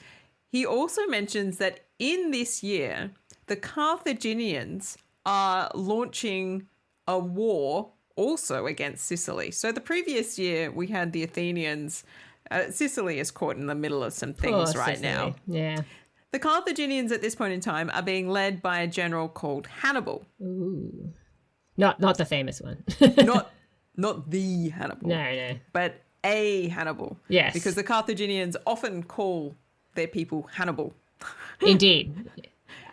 He also mentions that in this year, the Carthaginians are launching a war also against Sicily. So the previous year we had the Athenians. Sicily is caught in the middle of some things right now. Yeah. The Carthaginians at this point in time are being led by a general called Hannibal. Ooh. Not the famous one. not the Hannibal. No. But a Hannibal. Yes. Because the Carthaginians often call their people Hannibal. Indeed.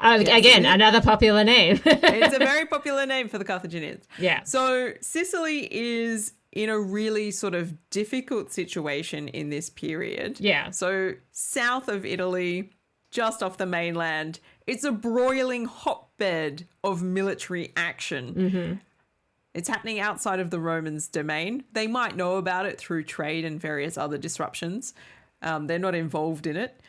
Again, another popular name. It's a very popular name for the Carthaginians. Yeah. So Sicily is in a really sort of difficult situation in this period. Yeah. So south of Italy, just off the mainland, it's a broiling hotbed of military action. Mm-hmm. It's happening outside of the Romans' domain. They might know about it through trade and various other disruptions. They're not involved in it,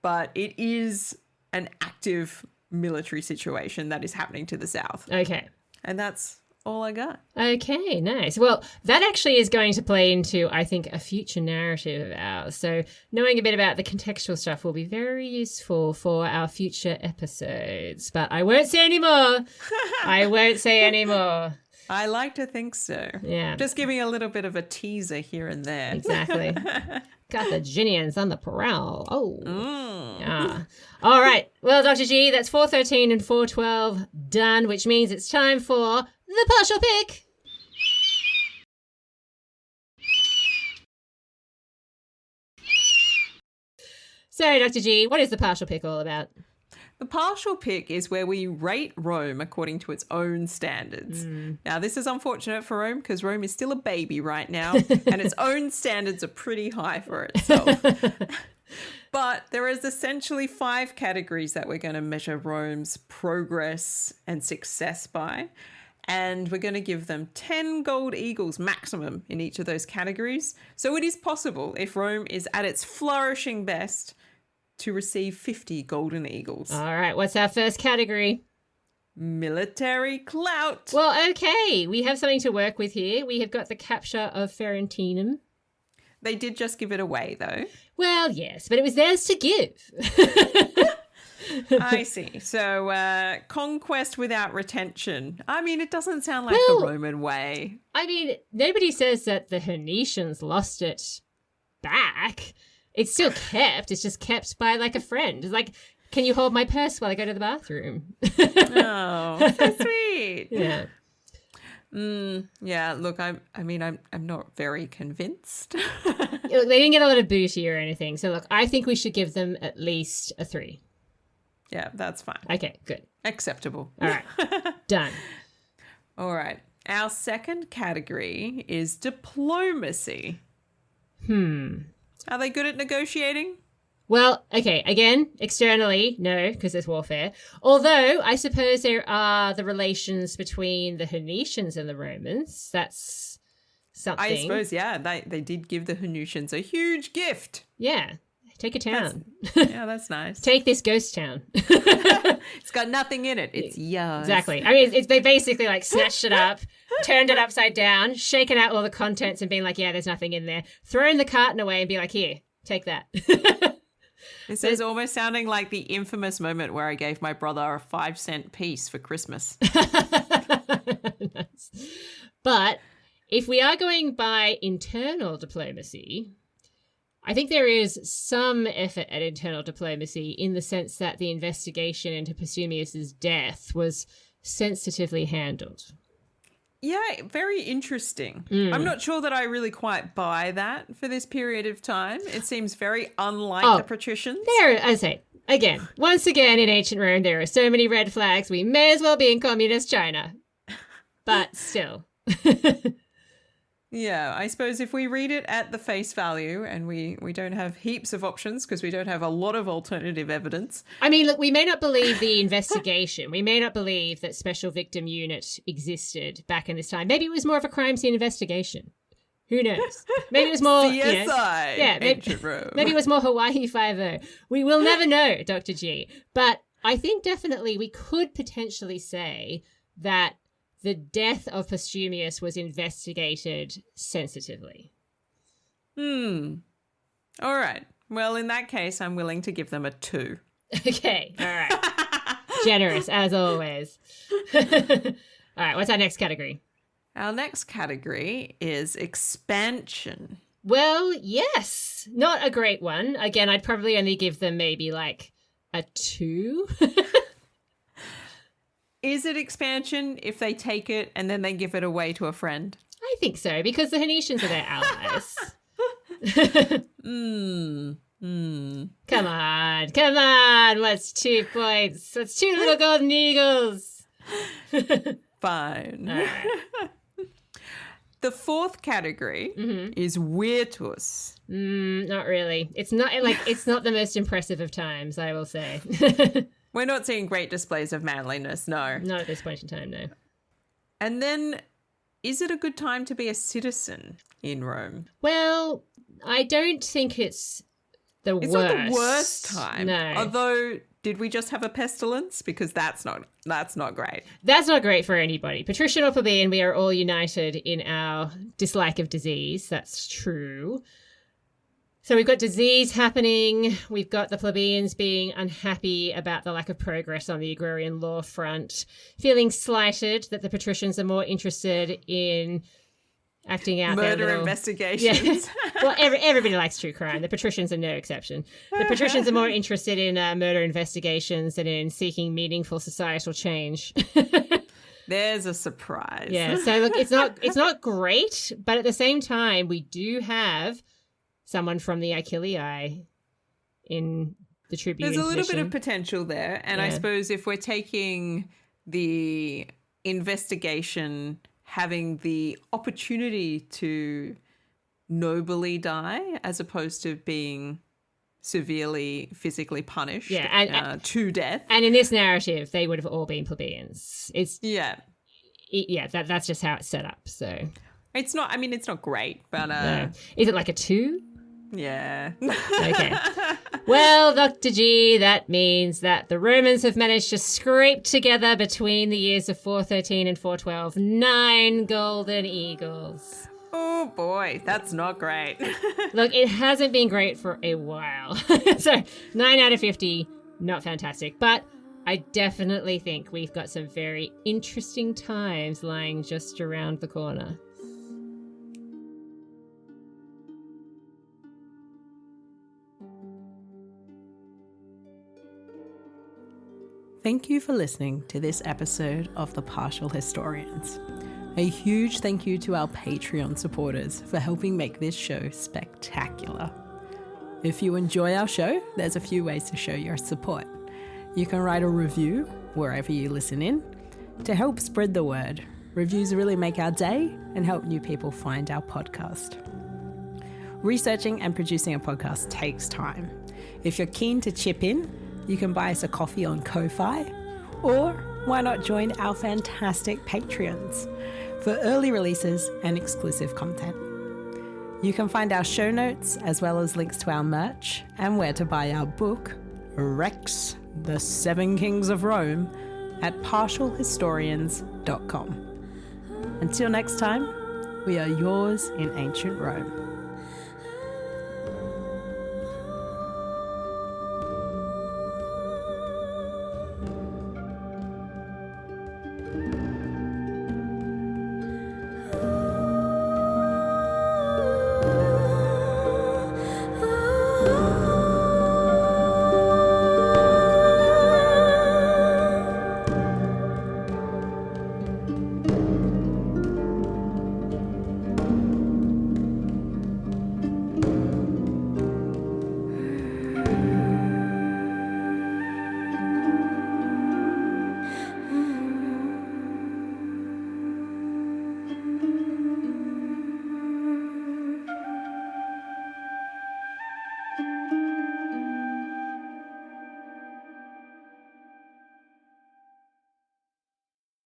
but it is an active military situation that is happening to the south. Okay. And that's all I got. Okay, nice. Well, that actually is going to play into, I think, a future narrative of ours. So knowing a bit about the contextual stuff will be very useful for our future episodes. But I won't say any more. I like to think so. Yeah. Just giving a little bit of a teaser here and there. Exactly. Carthaginians on the prowl. Oh. Yeah. All right. Well, Dr. G, that's 413 and 412 done, which means it's time for the partial pick. So, Dr. G, what is the partial pick all about? The partial pick is where we rate Rome according to its own standards. Now, this is unfortunate for Rome because Rome is still a baby right now and its own standards are pretty high for itself. But there is essentially 5 categories that we're going to measure Rome's progress and success by. And we're going to give them 10 gold eagles maximum in each of those categories. So it is possible, if Rome is at its flourishing best, to receive 50 golden eagles. All right, what's our first category? Military clout. Well, okay, we have something to work with here. We have got the capture of Ferentinum. They did just give it away, though. Well, yes, but it was theirs to give. I see. So, conquest without retention. I mean, it doesn't sound like the Roman way. I mean, nobody says that the Venetians lost it back. It's still kept. It's just kept by, like, a friend. It's like, can you hold my purse while I go to the bathroom? Oh, so sweet. Yeah. Yeah, look, I'm not very convinced. Look, they didn't get a lot of booty or anything. So, look, I think we should give them at least a 3. Yeah, that's fine. Okay, good. Acceptable. All right. Done. All right. Our second category is diplomacy. Are they good at negotiating? Well, okay, again, externally, no, because there's warfare. Although, I suppose there are the relations between the Venetians and the Romans. That's something. I suppose, yeah. They did give the Venetians a huge gift. Yeah. Take a town. Yeah, that's nice. Take this ghost town. It's got nothing in it. It's yours. Exactly. I mean, they basically like snatched it up, turned it upside down, shaken out all the contents and being like, yeah, there's nothing in there. Thrown the carton away and be like, here, take that. This is almost sounding like the infamous moment where I gave my brother a 5-cent piece for Christmas. Nice. But if we are going by internal diplomacy, I think there is some effort at internal diplomacy in the sense that the investigation into Postumius's death was sensitively handled. Yeah, very interesting. I'm not sure that I really quite buy that for this period of time. It seems very unlike the patricians. I say, again, once again in ancient Rome, there are so many red flags. We may as well be in communist China. But still. Yeah, I suppose if we read it at the face value and we don't have heaps of options because we don't have a lot of alternative evidence. I mean, look, we may not believe the investigation. We may not believe that Special Victim Unit existed back in this time. Maybe it was more of a crime scene investigation. Who knows? Maybe it was more... CSI, ancient Rome. Maybe it was more Hawaii Five-0. We will never know, Dr. G. But I think definitely we could potentially say that the death of Postumius was investigated sensitively. All right. Well, in that case, I'm willing to give them a 2. Okay. All right. Generous, as always. All right. What's our next category? Our next category is expansion. Well, yes. Not a great one. Again, I'd probably only give them maybe like a 2. Is it expansion if they take it and then they give it away to a friend? I think so, because the Phoenicians are their allies. Come on. What's 2 points? What's 2 little golden eagles? Fine. All right. The fourth category is virtus. Not really. It's not the most impressive of times, I will say. We're not seeing great displays of manliness, no. Not at this point in time, no. And then, is it a good time to be a citizen in Rome? Well, I don't think it's the worst. It's not the worst time. No. Although, did we just have a pestilence? Because that's not great. That's not great for anybody. Patrician or plebeian, we are all united in our dislike of disease. That's true. So we've got disease happening. We've got the plebeians being unhappy about the lack of progress on the agrarian law front, feeling slighted that the patricians are more interested in acting out murder investigations. Yeah. Well, everybody likes true crime. The patricians are no exception. The patricians are more interested in murder investigations than in seeking meaningful societal change. There's a surprise. Yeah. So look, it's not great, but at the same time, we do have someone from the Achillei in the tribune. There's a little position. bit of potential there. And I suppose if we're taking the investigation having the opportunity to nobly die as opposed to being severely physically punished to death. And in this narrative, they would have all been plebeians. That's just how it's set up. So it's not great, but no. Is it like a 2? Yeah. Okay. Well, Dr. G, that means that the Romans have managed to scrape together between the years of 413 and 412 9 golden eagles. Oh boy, that's not great. Look, it hasn't been great for a while. So 9 out of 50, not fantastic. But I definitely think we've got some very interesting times lying just around the corner. Thank you for listening to this episode of The Partial Historians. A huge thank you to our Patreon supporters for helping make this show spectacular. If you enjoy our show, there's a few ways to show your support. You can write a review wherever you listen in to help spread the word. Reviews really make our day and help new people find our podcast. Researching and producing a podcast takes time. If you're keen to chip in, you can buy us a coffee on Ko-Fi, or why not join our fantastic Patreons for early releases and exclusive content. You can find our show notes as well as links to our merch and where to buy our book, Rex, the 7 Kings of Rome, at partialhistorians.com. Until next time, we are yours in ancient Rome.